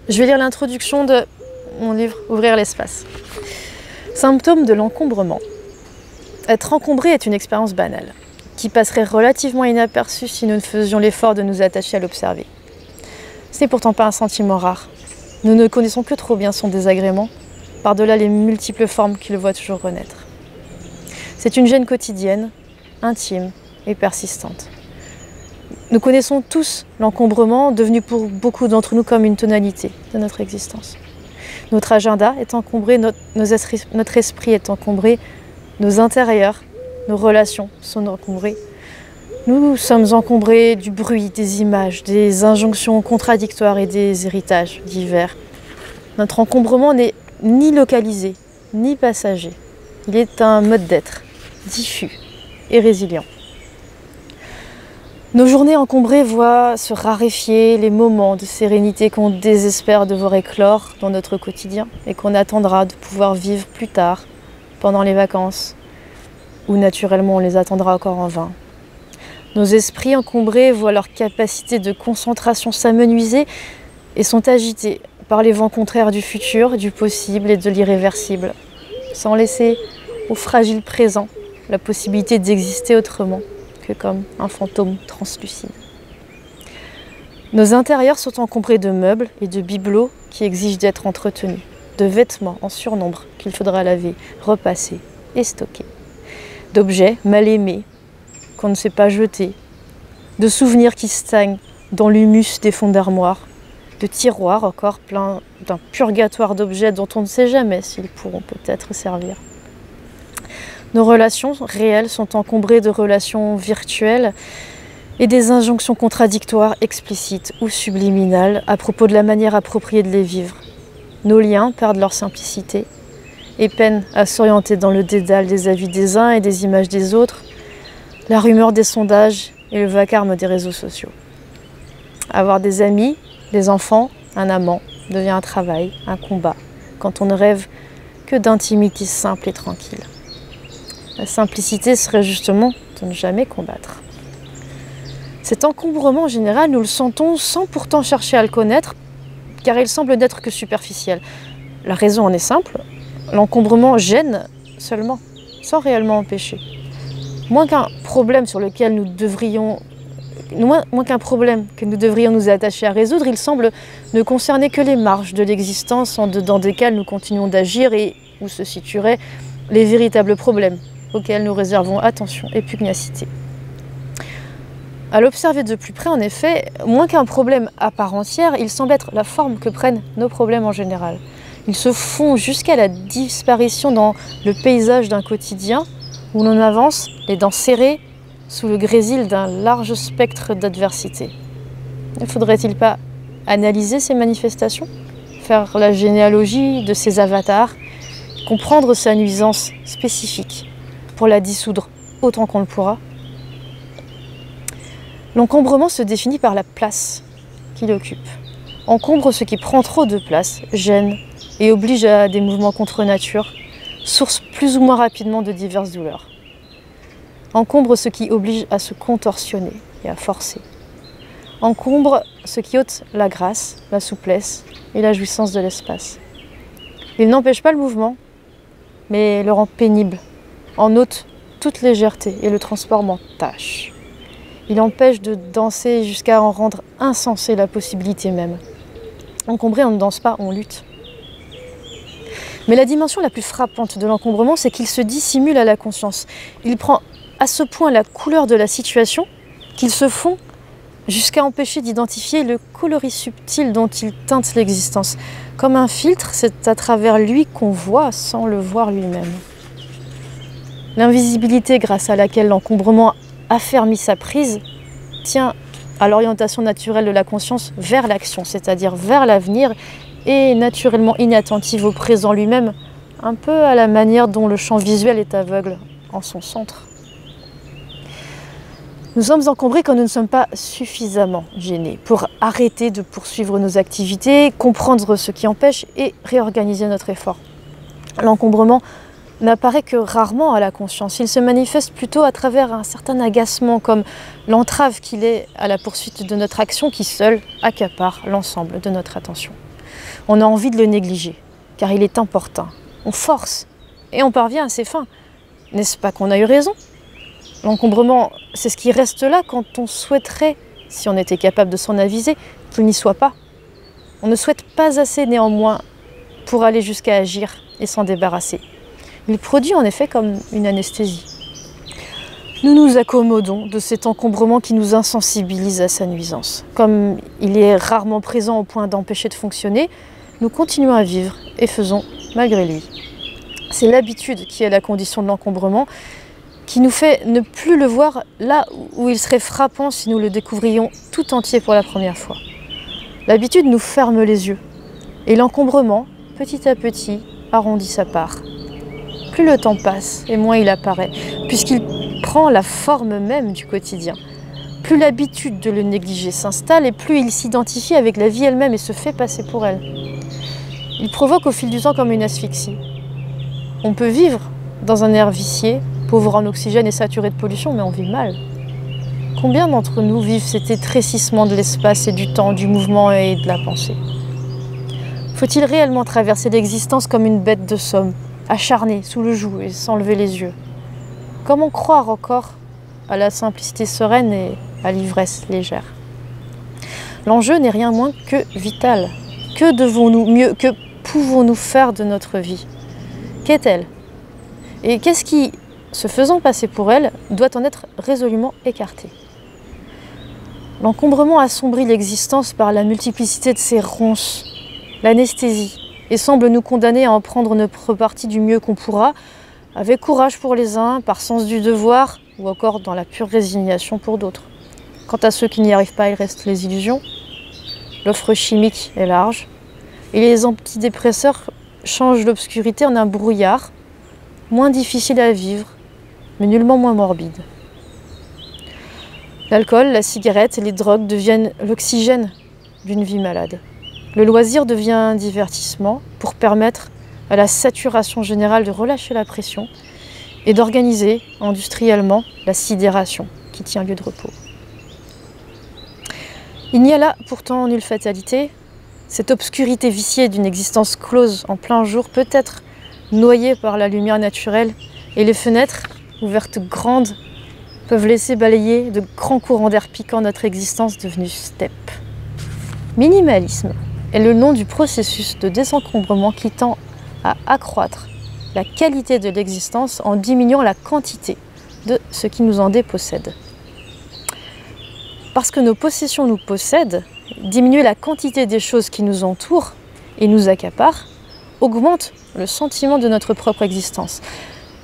Je vais lire l'introduction de mon livre « Ouvrir l'espace ». Symptômes de l'encombrement. Être encombré est une expérience banale, qui passerait relativement inaperçue si nous ne faisions l'effort de nous attacher à l'observer. Ce n'est pourtant pas un sentiment rare. Nous ne connaissons que trop bien son désagrément, par-delà les multiples formes qu'il voit toujours renaître. C'est une gêne quotidienne, intime et persistante. Nous connaissons tous l'encombrement, devenu pour beaucoup d'entre nous comme une tonalité de notre existence. Notre agenda est encombré, notre esprit est encombré, nos intérieurs, nos relations sont encombrées. Nous sommes encombrés du bruit, des images, des injonctions contradictoires et des héritages divers. Notre encombrement n'est ni localisé, ni passager. Il est un mode d'être, diffus et résilient. Nos journées encombrées voient se raréfier les moments de sérénité qu'on désespère de voir éclore dans notre quotidien et qu'on attendra de pouvoir vivre plus tard, pendant les vacances, ou naturellement on les attendra encore en vain. Nos esprits encombrés voient leur capacité de concentration s'amenuiser et sont agités par les vents contraires du futur, du possible et de l'irréversible, sans laisser au fragile présent la possibilité d'exister autrement que comme un fantôme translucide. Nos intérieurs sont encombrés de meubles et de bibelots qui exigent d'être entretenus, de vêtements en surnombre qu'il faudra laver, repasser et stocker, d'objets mal aimés qu'on ne sait pas jeter, de souvenirs qui stagnent dans l'humus des fonds d'armoire, de tiroirs encore pleins d'un purgatoire d'objets dont on ne sait jamais s'ils pourront peut-être servir. Nos relations réelles sont encombrées de relations virtuelles et des injonctions contradictoires explicites ou subliminales à propos de la manière appropriée de les vivre. Nos liens perdent leur simplicité et peinent à s'orienter dans le dédale des avis des uns et des images des autres, la rumeur des sondages et le vacarme des réseaux sociaux. Avoir des amis, des enfants, un amant devient un travail, un combat, quand on ne rêve que d'intimité simple et tranquille. La simplicité serait justement de ne jamais combattre. Cet encombrement général, nous le sentons sans pourtant chercher à le connaître, car il semble n'être que superficiel. La raison en est simple, l'encombrement gêne seulement, sans réellement empêcher. Moins qu'un problème que nous devrions nous attacher à résoudre, il semble ne concerner que les marges de l'existence en dedans desquelles nous continuons d'agir et où se situeraient les véritables problèmes auxquels nous réservons attention et pugnacité. À l'observer de plus près, en effet, moins qu'un problème à part entière, il semble être la forme que prennent nos problèmes en général. Ils se font jusqu'à la disparition dans le paysage d'un quotidien où l'on avance, les dents serrées, sous le grésil d'un large spectre d'adversité. Ne faudrait-il pas analyser ces manifestations, faire la généalogie de ces avatars, comprendre sa nuisance spécifique pour la dissoudre autant qu'on le pourra? L'encombrement se définit par la place qu'il occupe. Encombre ce qui prend trop de place, gêne et oblige à des mouvements contre nature, source plus ou moins rapidement de diverses douleurs. Encombre ce qui oblige à se contorsionner et à forcer. Encombre ce qui ôte la grâce, la souplesse et la jouissance de l'espace. Il n'empêche pas le mouvement, mais le rend pénible, en ôte toute légèreté et le transforme en tâche. Il empêche de danser jusqu'à en rendre insensée la possibilité même. Encombré, on ne danse pas, on lutte. Mais la dimension la plus frappante de l'encombrement, c'est qu'il se dissimule à la conscience. Il prend à ce point la couleur de la situation qu'il se fond jusqu'à empêcher d'identifier le coloris subtil dont il teinte l'existence. Comme un filtre, c'est à travers lui qu'on voit sans le voir lui-même. L'invisibilité grâce à laquelle l'encombrement affermit sa prise tient à l'orientation naturelle de la conscience vers l'action, c'est-à-dire vers l'avenir, et naturellement inattentive au présent lui-même, un peu à la manière dont le champ visuel est aveugle en son centre. Nous sommes encombrés quand nous ne sommes pas suffisamment gênés pour arrêter de poursuivre nos activités, comprendre ce qui empêche et réorganiser notre effort. L'encombrement n'apparaît que rarement à la conscience. Il se manifeste plutôt à travers un certain agacement, comme l'entrave qu'il est à la poursuite de notre action qui seule accapare l'ensemble de notre attention. On a envie de le négliger, car il est importun. On force, et on parvient à ses fins. N'est-ce pas qu'on a eu raison? L'encombrement, c'est ce qui reste là quand on souhaiterait, si on était capable de s'en aviser, qu'il n'y soit pas. On ne souhaite pas assez néanmoins pour aller jusqu'à agir et s'en débarrasser. Il produit en effet comme une anesthésie. Nous nous accommodons de cet encombrement qui nous insensibilise à sa nuisance. Comme il est rarement présent au point d'empêcher de fonctionner, nous continuons à vivre et faisons malgré lui. C'est l'habitude qui est la condition de l'encombrement, qui nous fait ne plus le voir là où il serait frappant si nous le découvrions tout entier pour la première fois. L'habitude nous ferme les yeux, et l'encombrement, petit à petit, arrondit sa part. Plus le temps passe, et moins il apparaît, puisqu'il prend la forme même du quotidien. Plus l'habitude de le négliger s'installe, et plus il s'identifie avec la vie elle-même et se fait passer pour elle. Il provoque au fil du temps comme une asphyxie. On peut vivre dans un air vicié, pauvre en oxygène et saturé de pollution, mais on vit mal. Combien d'entre nous vivent cet étrécissement de l'espace et du temps, du mouvement et de la pensée? Faut-il réellement traverser l'existence comme une bête de somme, acharnée sous le joug et sans lever les yeux? Comment croire encore à la simplicité sereine et à l'ivresse légère? L'enjeu n'est rien moins que vital. Que devons-nous, mieux, que pouvons-nous faire de notre vie? Qu'est-elle? Et qu'est-ce qui, se faisant passer pour elle, doit en être résolument écarté? L'encombrement assombrit l'existence par la multiplicité de ses ronces, l'anesthésie, et semble nous condamner à en prendre notre partie du mieux qu'on pourra, avec courage pour les uns, par sens du devoir, ou encore dans la pure résignation pour d'autres. Quant à ceux qui n'y arrivent pas, il reste les illusions. L'offre chimique est large, et les antidépresseurs changent l'obscurité en un brouillard, moins difficile à vivre, mais nullement moins morbide. L'alcool, la cigarette et les drogues deviennent l'oxygène d'une vie malade. Le loisir devient un divertissement pour permettre à la saturation générale de relâcher la pression et d'organiser industriellement la sidération qui tient lieu de repos. Il n'y a là pourtant nulle fatalité. Cette obscurité viciée d'une existence close en plein jour peut être noyée par la lumière naturelle et les fenêtres, ouvertes grandes, peuvent laisser balayer de grands courants d'air piquant notre existence devenue steppe. Minimalisme est le nom du processus de désencombrement qui tend à accroître la qualité de l'existence en diminuant la quantité de ce qui nous en dépossède. Parce que nos possessions nous possèdent, diminuer la quantité des choses qui nous entourent et nous accaparent augmente le sentiment de notre propre existence.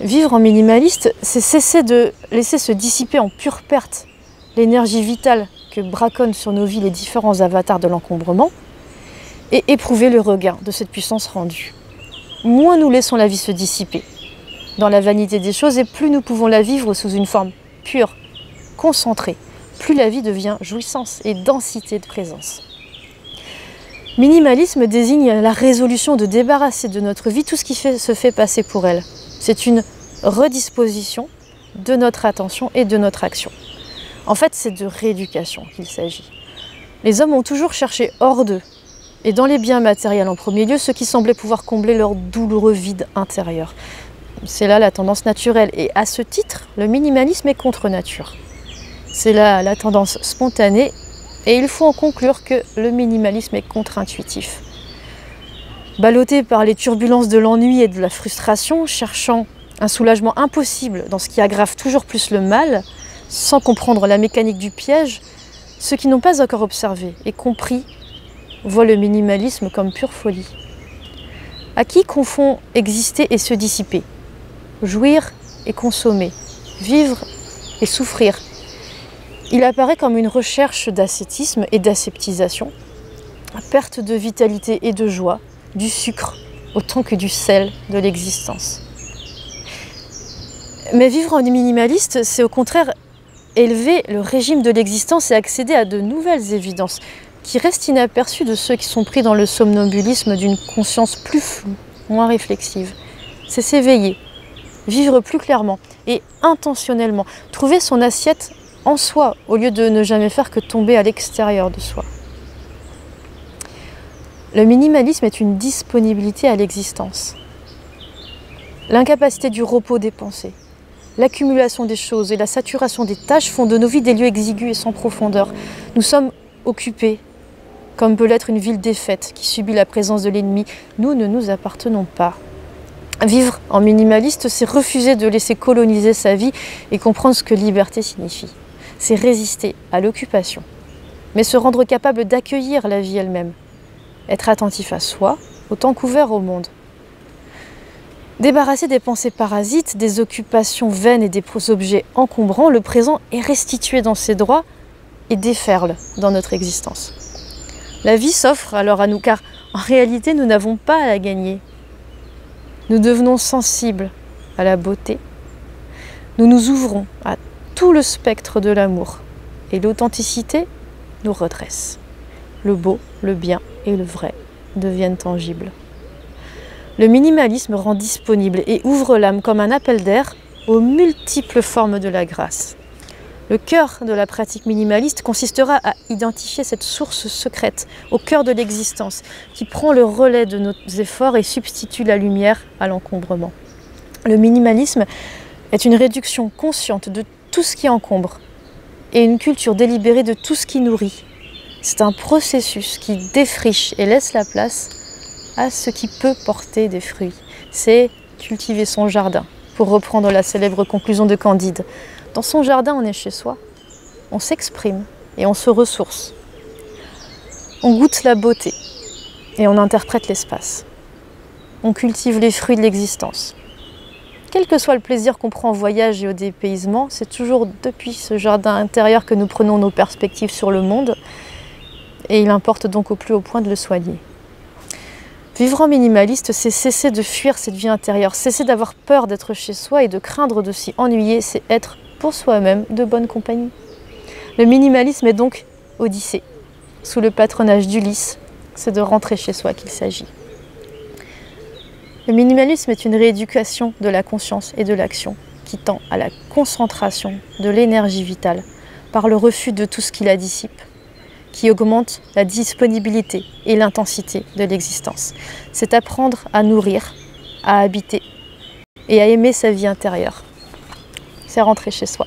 Vivre en minimaliste, c'est cesser de laisser se dissiper en pure perte l'énergie vitale que braconnent sur nos vies les différents avatars de l'encombrement et éprouver le regain de cette puissance rendue. Moins nous laissons la vie se dissiper dans la vanité des choses et plus nous pouvons la vivre sous une forme pure, concentrée, plus la vie devient jouissance et densité de présence. Minimalisme désigne la résolution de débarrasser de notre vie tout ce qui se fait passer pour elle. C'est une redisposition de notre attention et de notre action. En fait, c'est de rééducation qu'il s'agit. Les hommes ont toujours cherché hors d'eux, et dans les biens matériels en premier lieu, ce qui semblait pouvoir combler leur douloureux vide intérieur. C'est là la tendance naturelle, et à ce titre, le minimalisme est contre nature. C'est là la tendance spontanée, et il faut en conclure que le minimalisme est contre-intuitif. Ballotté par les turbulences de l'ennui et de la frustration, cherchant un soulagement impossible dans ce qui aggrave toujours plus le mal, sans comprendre la mécanique du piège, ceux qui n'ont pas encore observé et compris voient le minimalisme comme pure folie. À qui confond exister et se dissiper, jouir et consommer, vivre et souffrir? Il apparaît comme une recherche d'ascétisme et d'aseptisation, perte de vitalité et de joie, du sucre autant que du sel de l'existence. Mais vivre en minimaliste, c'est au contraire élever le régime de l'existence et accéder à de nouvelles évidences qui restent inaperçues de ceux qui sont pris dans le somnambulisme d'une conscience plus floue, moins réflexive. C'est s'éveiller, vivre plus clairement et intentionnellement, trouver son assiette en soi au lieu de ne jamais faire que tomber à l'extérieur de soi. Le minimalisme est une disponibilité à l'existence. L'incapacité du repos des pensées, l'accumulation des choses et la saturation des tâches font de nos vies des lieux exigus et sans profondeur. Nous sommes occupés, comme peut l'être une ville défaite qui subit la présence de l'ennemi. Nous ne nous appartenons pas. Vivre en minimaliste, c'est refuser de laisser coloniser sa vie et comprendre ce que liberté signifie. C'est résister à l'occupation, mais se rendre capable d'accueillir la vie elle-même. Être attentif à soi, autant qu'ouvert au monde. Débarrassé des pensées parasites, des occupations vaines et des objets encombrants, le présent est restitué dans ses droits et déferle dans notre existence. La vie s'offre alors à nous, car en réalité, nous n'avons pas à la gagner. Nous devenons sensibles à la beauté. Nous nous ouvrons à tout le spectre de l'amour. Et l'authenticité nous redresse. Le beau, le bien et le vrai deviennent tangibles. Le minimalisme rend disponible et ouvre l'âme comme un appel d'air aux multiples formes de la grâce. Le cœur de la pratique minimaliste consistera à identifier cette source secrète au cœur de l'existence qui prend le relais de nos efforts et substitue la lumière à l'encombrement. Le minimalisme est une réduction consciente de tout ce qui encombre et une culture délibérée de tout ce qui nourrit. C'est un processus qui défriche et laisse la place à ce qui peut porter des fruits. C'est cultiver son jardin, pour reprendre la célèbre conclusion de Candide. Dans son jardin, on est chez soi, on s'exprime et on se ressource. On goûte la beauté et on interprète l'espace. On cultive les fruits de l'existence. Quel que soit le plaisir qu'on prend au voyage et au dépaysement, c'est toujours depuis ce jardin intérieur que nous prenons nos perspectives sur le monde et il importe donc au plus haut point de le soigner. Vivre en minimaliste, c'est cesser de fuir cette vie intérieure, cesser d'avoir peur d'être chez soi et de craindre de s'y ennuyer, c'est être pour soi-même de bonne compagnie. Le minimalisme est donc Odyssée. Sous le patronage d'Ulysse, c'est de rentrer chez soi qu'il s'agit. Le minimalisme est une rééducation de la conscience et de l'action qui tend à la concentration de l'énergie vitale par le refus de tout ce qui la dissipe, qui augmente la disponibilité et l'intensité de l'existence. C'est apprendre à nourrir, à habiter et à aimer sa vie intérieure. C'est rentrer chez soi.